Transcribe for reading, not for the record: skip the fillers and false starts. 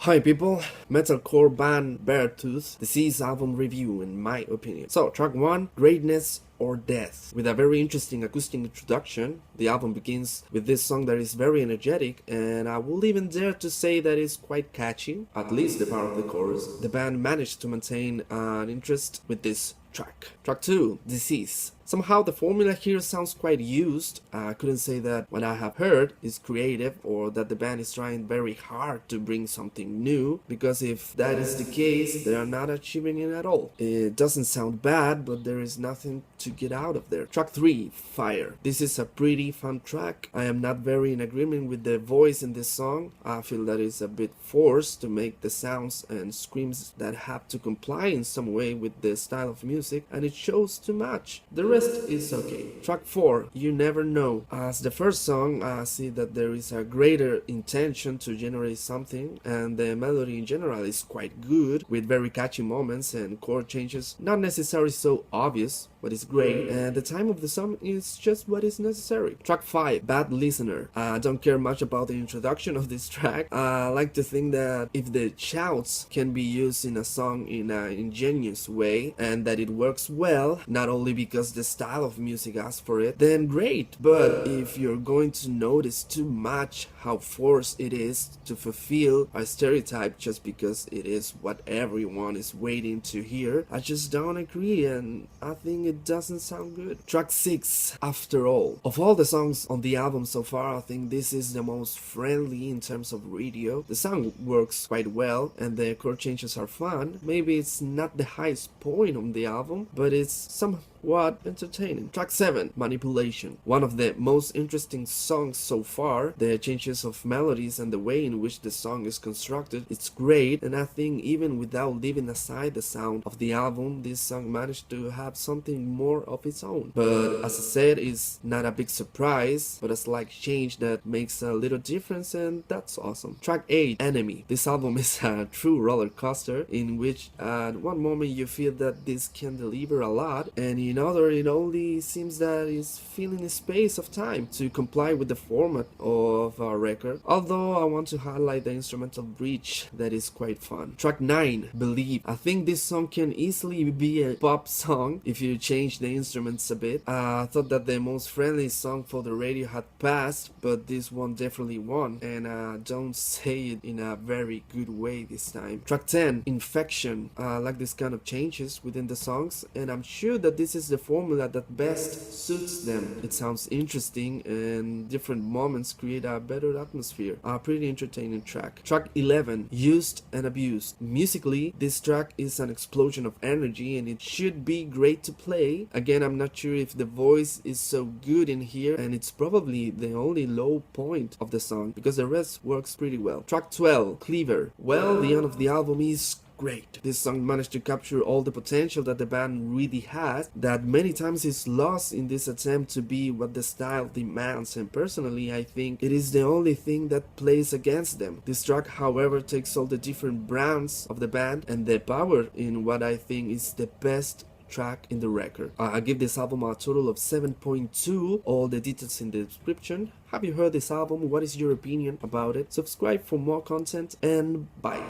Hi people, Metalcore band Beartooth, Disease album review in my opinion. So, track 1, Greatness or Death. With a very interesting acoustic introduction, the album begins with this song that is very energetic, and I will even dare to say that it's quite catchy, at least the part of the chorus. The band managed to maintain an interest with this track. Track 2, Disease. Somehow the formula here sounds quite used. I couldn't say that what I have heard is creative or that the band is trying very hard to bring something new, because if that is the case, they are not achieving it at all. It doesn't sound bad, but there is nothing to get out of there. Track 3, Fire. This is a pretty fun track. I am not very in agreement with the voice in this song. I feel that it's a bit forced to make the sounds and screams that have to comply in some way with the style of music, and it shows too much. The rest is okay. Track 4, You Never Know. As the first song, I see that there is a greater intention to generate something, and the melody in general is quite good, with very catchy moments and chord changes, not necessarily so obvious, but it's great, and the time of the song is just what is necessary. Track 5, Bad Listener. I don't care much about the introduction of this track. I like to think that if the shouts can be used in a song in an ingenious way, and that it works well, not only because the style of music asks for it, then great. But if you're going to notice too much how forced it is to fulfill a stereotype just because it is what everyone is waiting to hear, I just don't agree, and I think it doesn't sound good. Track 6, Afterall. Of all the songs on the album so far, I think this is the most friendly in terms of radio. The sound works quite well and the chord changes are fun. Maybe it's not the highest point on the album, but it's somewhat entertaining. Track 7, Manipulation. One of the most interesting songs so far. The changes of melodies and the way in which the song is constructed, it's great, and I think even without leaving aside the sound of the album, this song managed to have something more of its own. But as I said, it's not a big surprise, but a slight change that makes a little difference, and that's awesome. Track 8, Enemy. This album is a true roller coaster in which at one moment you feel that this can deliver a lot, and in other it only seems that it's filling a space of time to comply with the format of a record. Although I want to highlight the instrumental bridge that is quite fun. Track 9, Believe. I think this song can easily be a pop song if you change the instruments a bit. I thought that the most friendly song for the radio had passed, but this one definitely won, and I don't say it in a very good way this time. Track 10, Infection. I like this kind of changes within the songs, and I'm sure that this is the formula that best suits them. It sounds interesting, and different moments create a better atmosphere. A pretty entertaining track. Track 11, Used and Abused. Musically, this track is an explosion of energy, and it should be great to play. Again, I'm not sure if the voice is so good in here, and it's probably the only low point of the song, because the rest works pretty well. Track 12, Cleaver. Well, the end of the album is great. This song managed to capture all the potential that the band really has, that many times is lost in this attempt to be what the style demands, and personally I think it is the only thing that plays against them. This track, however, takes all the different brands of the band and the power in what I think is the best track in the record. I give this album a total of 7.2. All the details in the description. Have you heard this album? What is your opinion about it? Subscribe for more content, and bye.